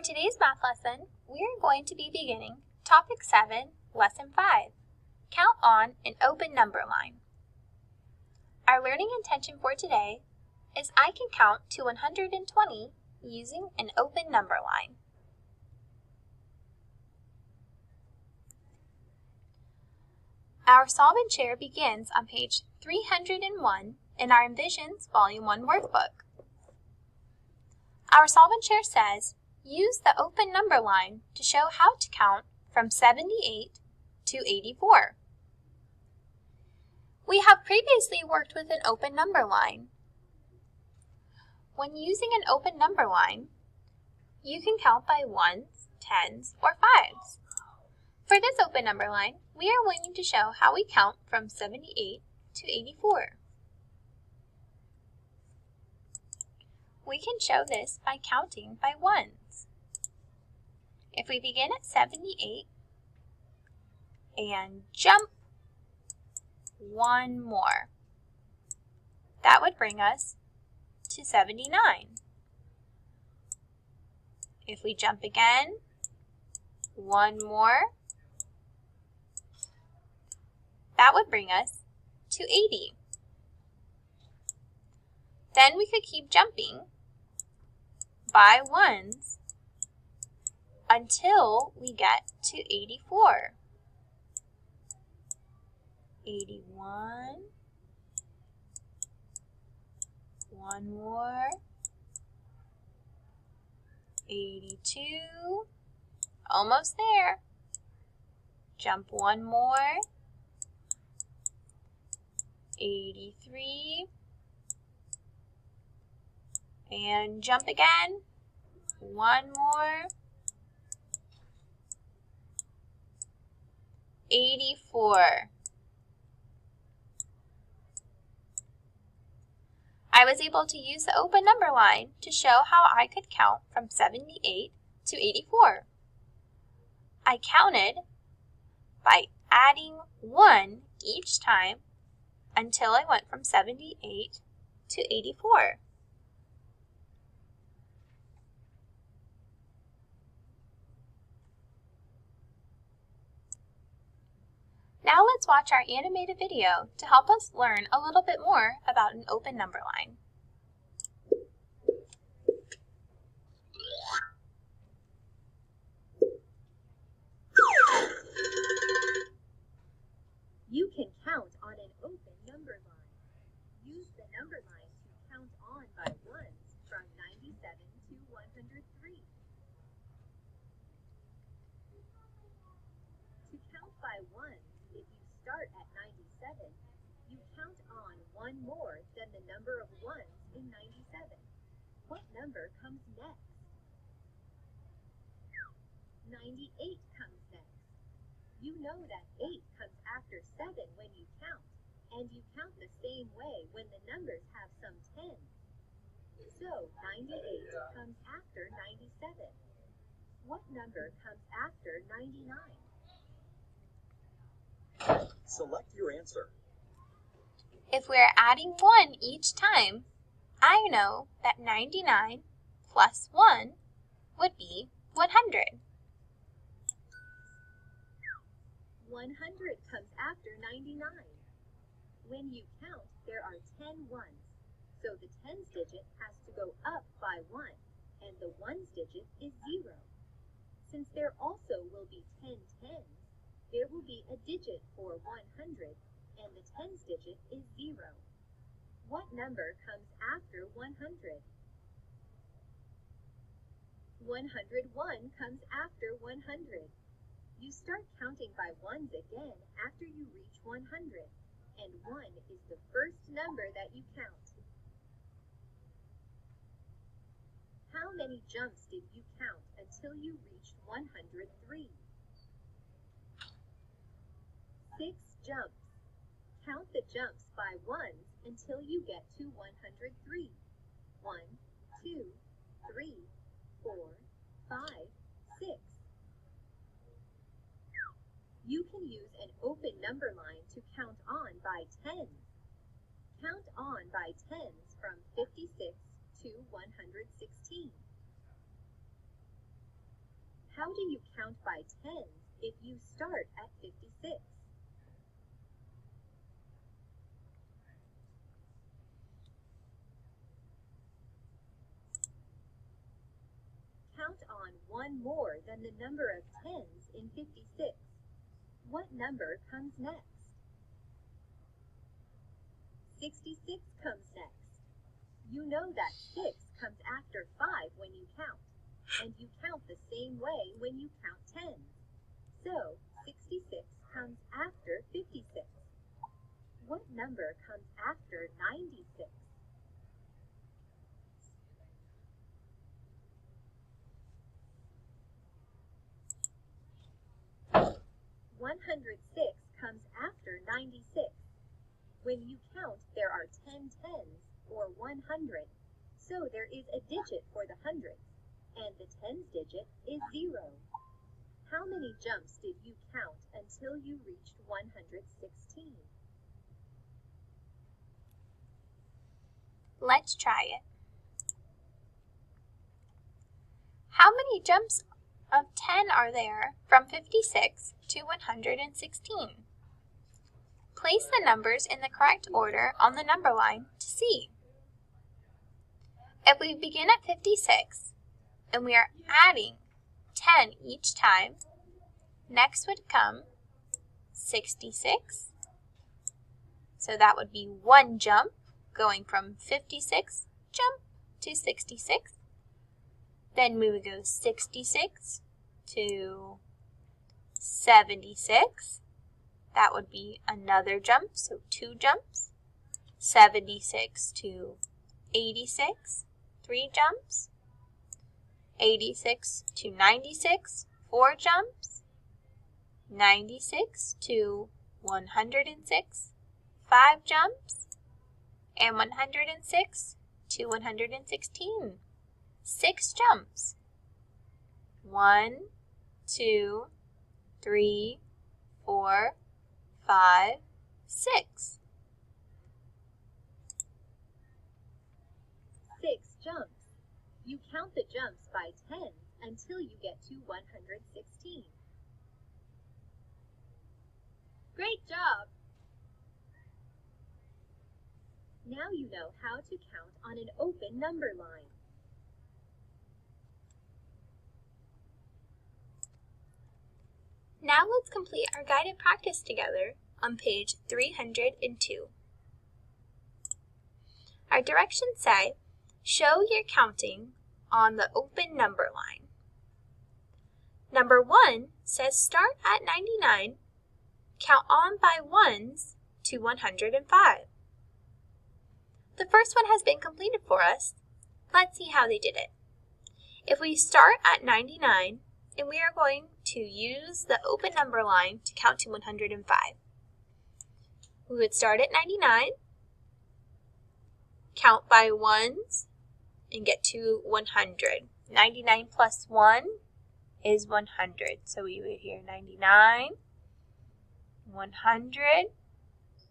today's math lesson, we are going to be beginning Topic 7, Lesson 5, Count on an Open Number Line. Our learning intention for today is I can count to 120 using an open number line. Our Solve and Share begins on page 301 in our Envisions Volume 1 workbook. Our Solve and Share says, use the open number line to show how to count from 78 to 84. We have previously worked with an open number line. When using an open number line, you can count by ones, tens, or fives. For this open number line, we are going to show how we count from 78 to 84. We can show this by counting by ones. If we begin at 78 and jump one more, that would bring us to 79. If we jump again, one more, that would bring us to 80. Then we could keep jumping by ones until we get to 84. 81. One more. 82. Almost there. Jump one more. 83. And jump again. One more. 84. I was able to use the open number line to show how I could count from 78 to 84. I counted by adding 1 each time until I went from 78 to 84. Now let's watch our animated video to help us learn a little bit more about an open number line. You can count on an open number line. Use the number line to count on by ones from 97 to 103. To count by ones, if you start at 97, you count on one more than the number of ones in 97. What number comes next? 98 comes next. You know that 8 comes after 7 when you count, and you count the same way when the numbers have some tens. So 98 comes after 97. What number comes after 99? Select your answer. If we're adding 1 each time, I know that 99 plus 1 would be 100. 100 comes after 99. When you count, there are 10 ones, so the tens digit has to go up by 1, and the ones digit is 0. Since there also will be 10 tens, there will be a digit for 100, and the tens digit is 0. What number comes after 100? 101 comes after 100. You start counting by ones again after you reach 100, and 1 is the first number that you count. How many jumps did you count until you reached 103? 6 jumps. Count the jumps by ones until you get to 103. 1, 2, 3, 4, 5, 6. You can use an open number line to count on by tens. Count on by tens from 56 to 116. do you count by tens if you start at 56? Count on one more than the number of tens in 56. What number comes next? 66 comes next. You know that 6 comes after 5 when you count, and you count the same way when you count tens. So, 66 comes after 56. What number comes after 96? 106 comes after 96. When you count, there are 10 tens, or 100, so there is a digit for the hundreds, and the tens digit is 0. How many jumps did you count until you reached 116? Let's try it. How many jumps of 10 are there from 56 to 116? Place the numbers in the correct order on the number line to see. If we begin at 56 and we are adding 10 each time, next would come 66. So that would be one jump going from 56 jump to 66. Then we would go 66 to 76. That would be another jump, so 2 jumps. 76 to 86, 3 jumps. 86 to 96, 4 jumps. 96 to 106, 5 jumps. And 106 to 116, 6 jumps. 1, 2, 3, 4, 5, 6. 6 jumps. You count the jumps by tens until you get to 116. Great job! Now you know how to count on an open number line. Now let's complete our guided practice together on page 302. Our directions say, show your counting on the open number line. Number 1 says start at 99, count on by ones to 105. The first one has been completed for us. Let's see how they did it. If we start at 99, and we are going to use the open number line to count to 105. We would start at 99, count by ones, and get to 100. 99 plus 1 is 100. So we would hear 99, 100,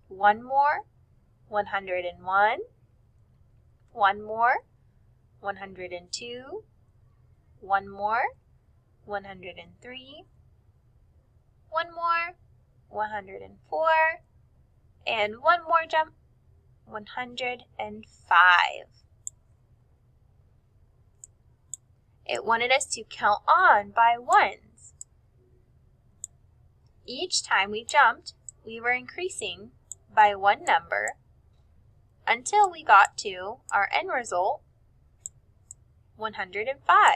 one more, 101, one more, 102, one more, 103, one more, 104, and one more jump, 105. It wanted us to count on by ones. Each time we jumped, we were increasing by one number until we got to our end result, 105.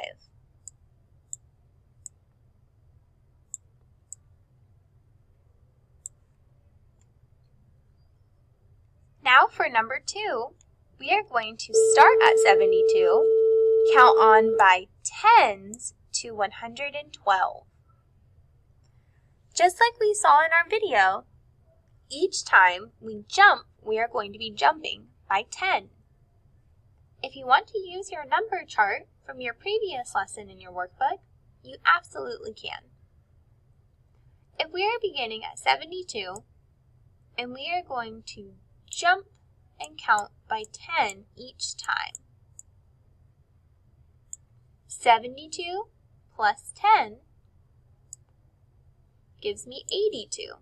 Now for number 2, we are going to start at 72, count on by tens to 112. Just like we saw in our video, each time we jump, we are going to be jumping by 10. If you want to use your number chart from your previous lesson in your workbook, you absolutely can. If we are beginning at 72, and we are going to jump and count by 10 each time. 72 plus 10 gives me 82.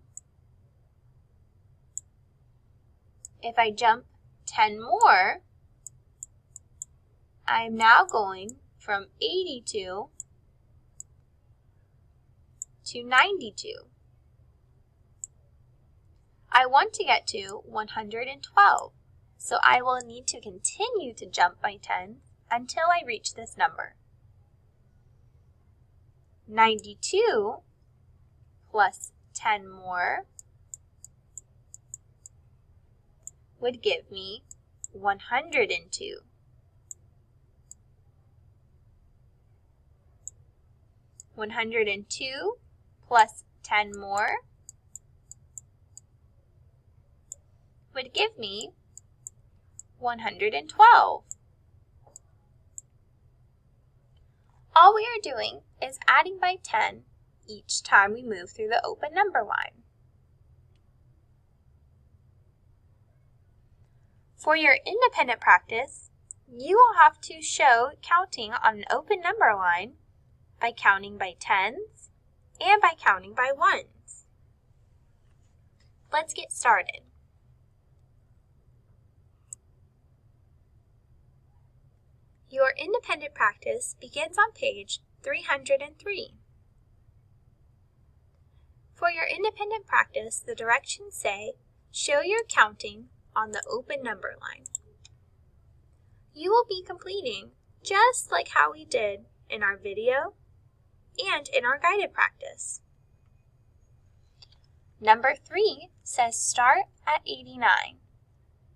If I jump 10 more, I'm now going from 82 to 92. I want to get to 112, so I will need to continue to jump by 10 until I reach this number. 92 plus 10 more would give me 102. 102 plus 10 more would give me 112. All we are doing is adding by 10 each time we move through the open number line. For your independent practice, you will have to show counting on an open number line by counting by tens and by counting by ones. Let's get started. Your independent practice begins on page 303. For your independent practice, the directions say, show your counting on the open number line. You will be completing just like how we did in our video and in our guided practice. Number 3 says start at 89.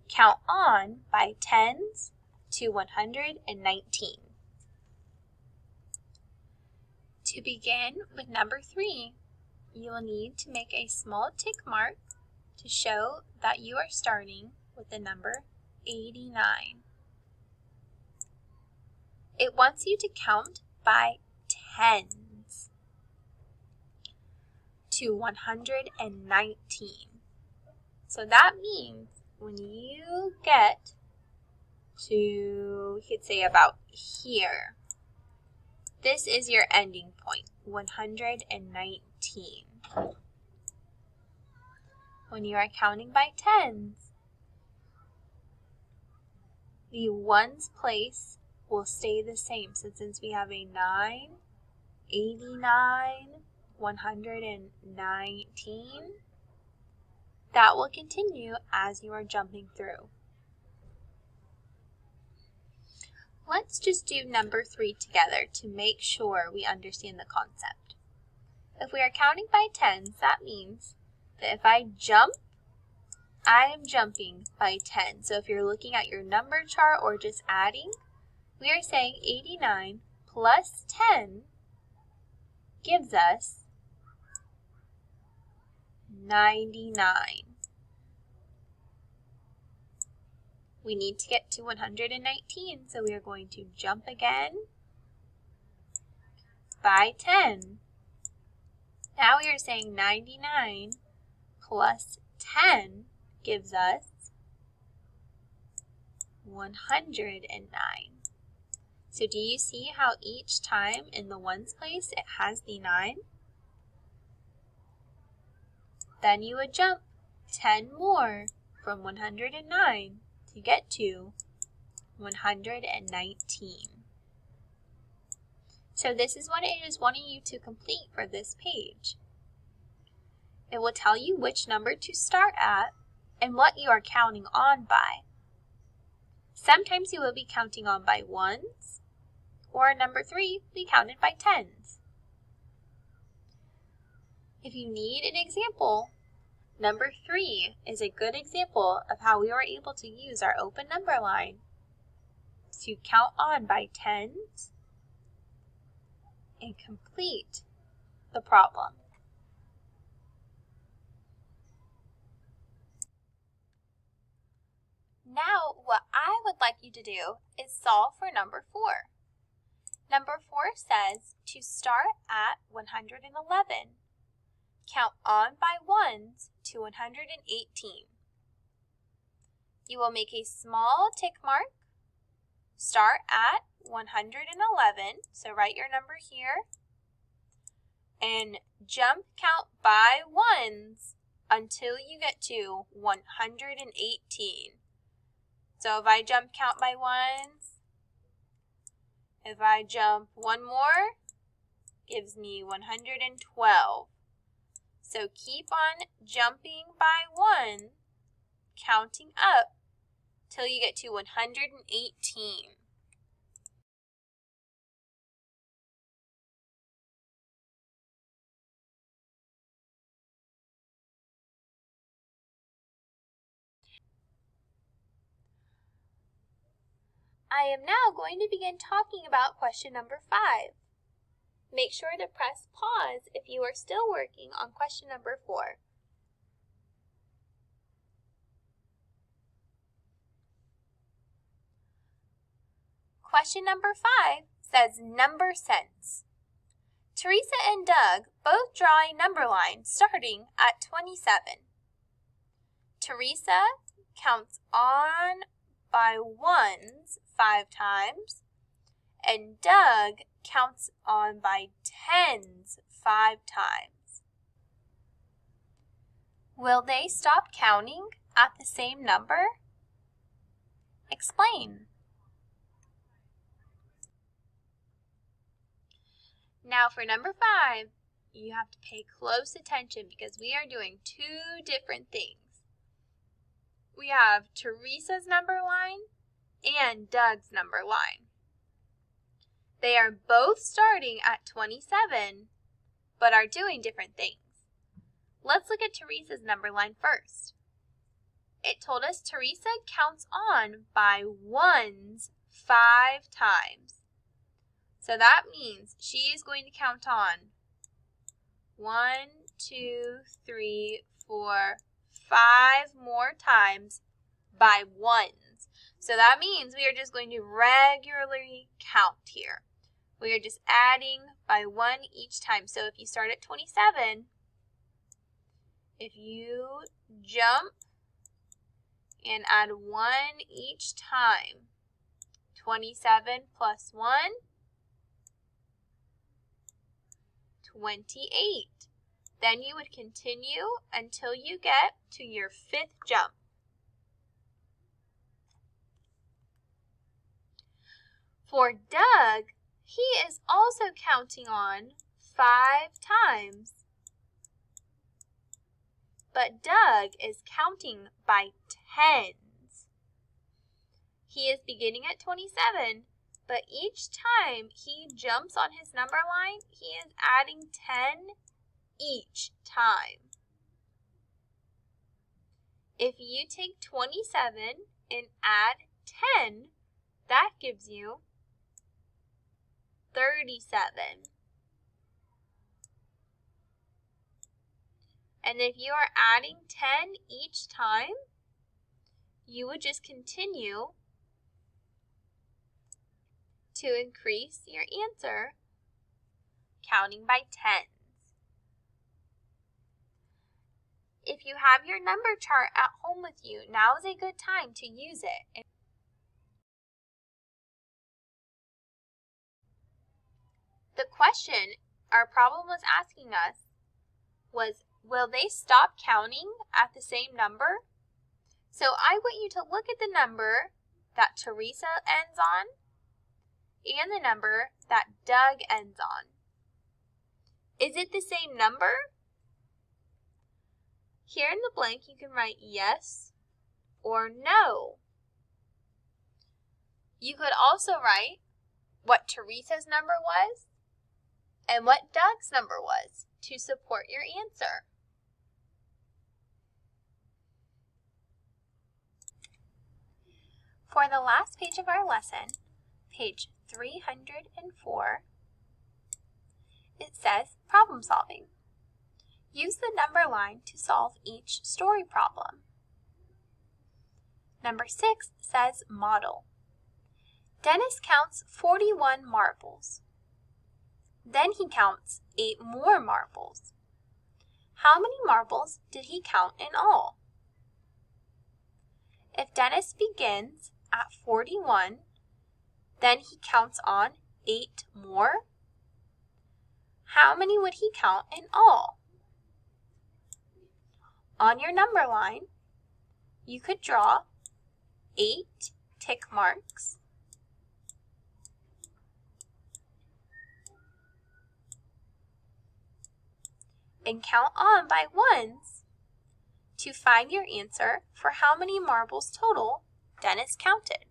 Count on by tens to 119. To begin with number 3, you will need to make a small tick mark to show that you are starting with the number 89. It wants you to count by tens to 119. So that means when you get to, you could say about here, this is your ending point, 119. When you are counting by tens, the ones place will stay the same. So since we have a 9, 89, 119, that will continue as you are jumping through. Let's just do number 3 together to make sure we understand the concept. If we are counting by tens, that means that if I jump, I am jumping by 10. So if you're looking at your number chart or just adding, we are saying 89 plus 10 gives us 99. We need to get to 119, so we are going to jump again by 10. Now we are saying 99 plus 10 gives us 109. So do you see how each time in the ones place it has the 9? Then you would jump 10 more from 109 to get to 119. So this is what it is wanting you to complete for this page. It will tell you which number to start at and what you are counting on by. Sometimes you will be counting on by ones, or number 3, we counted by tens. If you need an example, number 3 is a good example of how we were able to use our open number line to count on by tens and complete the problem. Now, what I would like you to do is solve for number 4. Number 4 says to start at 111. Count on by ones to 118. You will make a small tick mark. Start at 111, so write your number here. and jump count by ones until you get to 118. So if I jump count by ones, if I jump one more, gives me 112. So keep on jumping by one, counting up till you get to 118. I am now going to begin talking about question number 5. Make sure to press pause if you are still working on question number 4. Question number 5 says number sense. Teresa and Doug both draw a number line starting at 27. Teresa counts on by ones 5 times, and Doug counts on by tens 5 times. Will they stop counting at the same number? Explain. Now for number 5, you have to pay close attention because we are doing 2 different things. We have Teresa's number line and Doug's number line. They are both starting at 27, but are doing different things. Let's look at Teresa's number line first. It told us Teresa counts on by ones 5 times. So that means she is going to count on 1, 2, 3, 4, 5 more times by ones. So that means we are just going to regularly count here. We are just adding by 1 each time. So if you start at 27, if you jump and add 1 each time, 27 plus 1, 28. Then you would continue until you get to your 5th jump. For Doug, he is also counting on 5 times. But Doug is counting by tens. He is beginning at 27, but each time he jumps on his number line, he is adding 10 each time. If you take 27 and add 10, that gives you 37. And if you are adding 10 each time, you would just continue to increase your answer, counting by tens. If you have your number chart at home with you, now is a good time to use it. The question our problem was asking us was, will they stop counting at the same number? So I want you to look at the number that Teresa ends on and the number that Doug ends on. Is it the same number? Here in the blank you can write yes or no. You could also write what Teresa's number was and what Doug's number was to support your answer. For the last page of our lesson, page 304, it says problem solving. Use the number line to solve each story problem. Number 6 says model. Dennis counts 41 marbles. Then he counts 8 more marbles. How many marbles did he count in all? If Dennis begins at 41, then he counts on 8 more. how many would he count in all? On your number line, you could draw 8 tick marks and count on by ones to find your answer for how many marbles total Dennis counted.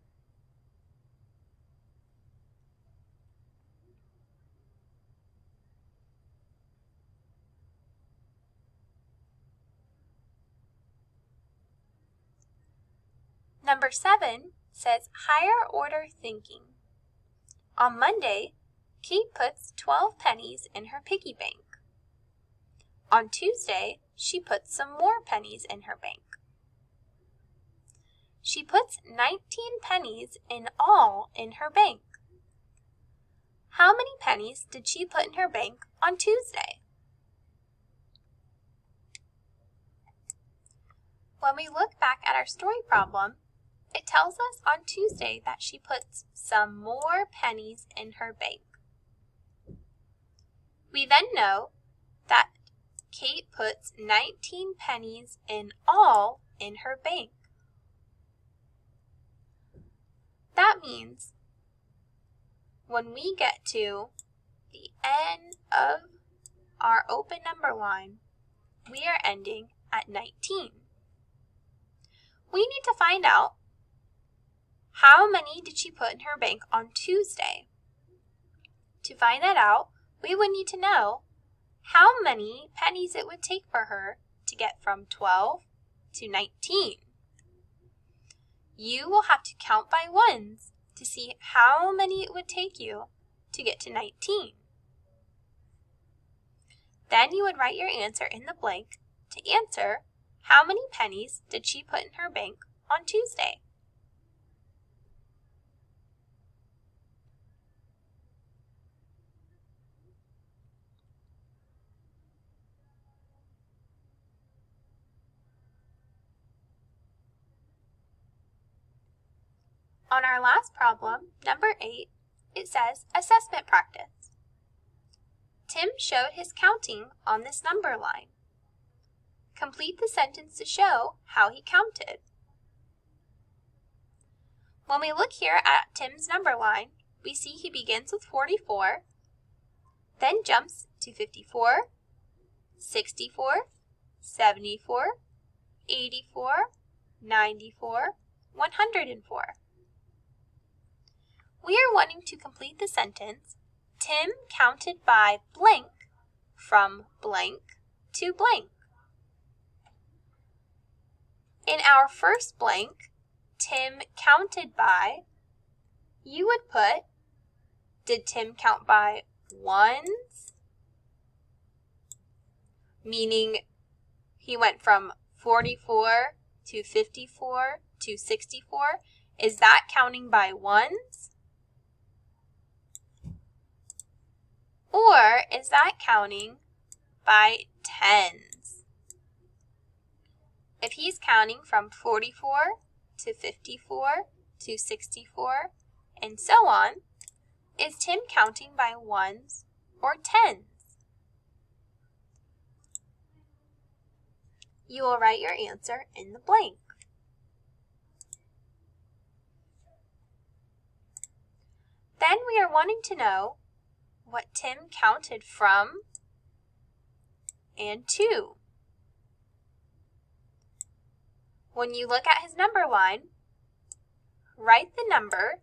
Number 7 says higher order thinking. On Monday, Kate puts 12 pennies in her piggy bank. On Tuesday, she puts some more pennies in her bank. She puts 19 pennies in all in her bank. How many pennies did she put in her bank on Tuesday? When we look back at our story problem, it tells us on Tuesday that she puts some more pennies in her bank. We then know that Kate puts 19 pennies in all in her bank. That means when we get to the end of our open number line, we are ending at 19. We need to find out how many did she put in her bank on Tuesday. To find that out, we would need to know how many pennies it would take for her to get from 12 to 19. You will have to count by ones to see how many it would take you to get to 19. Then you would write your answer in the blank to answer how many pennies did she put in her bank on Tuesday. On our last problem, number 8, it says assessment practice. Tim showed his counting on this number line. Complete the sentence to show how he counted. When we look here at Tim's number line, we see he begins with 44, then jumps to 54, 64, 74, 84, 94, 104. We are wanting to complete the sentence, Tim counted by blank from blank to blank. In our first blank, Tim counted by, you would put, did Tim count by ones? Meaning he went from 44 to 54 to 64. Is that counting by ones? Or is that counting by tens? If he's counting from 44 to 54 to 64 and so on, is Tim counting by ones or tens? You will write your answer in the blank. Then we are wanting to know what Tim counted from and to. When you look at his number line, write the number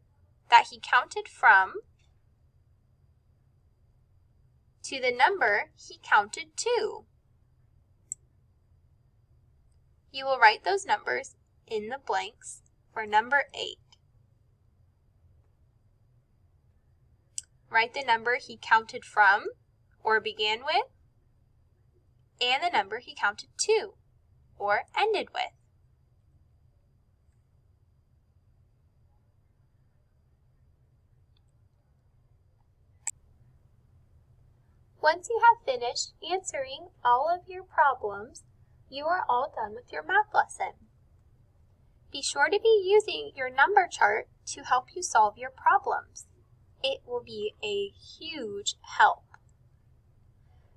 that he counted from to the number he counted to. You will write those numbers in the blanks for number 8. Write the number he counted from or began with and the number he counted to or ended with. Once you have finished answering all of your problems, you are all done with your math lesson. Be sure to be using your number chart to help you solve your problems. It will be a huge help.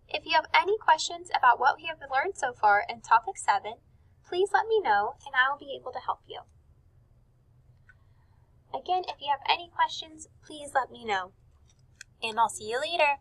If you have any questions about what we have learned so far in Topic 7, please let me know and I will be able to help you. Again, if you have any questions, please let me know. And I'll see you later.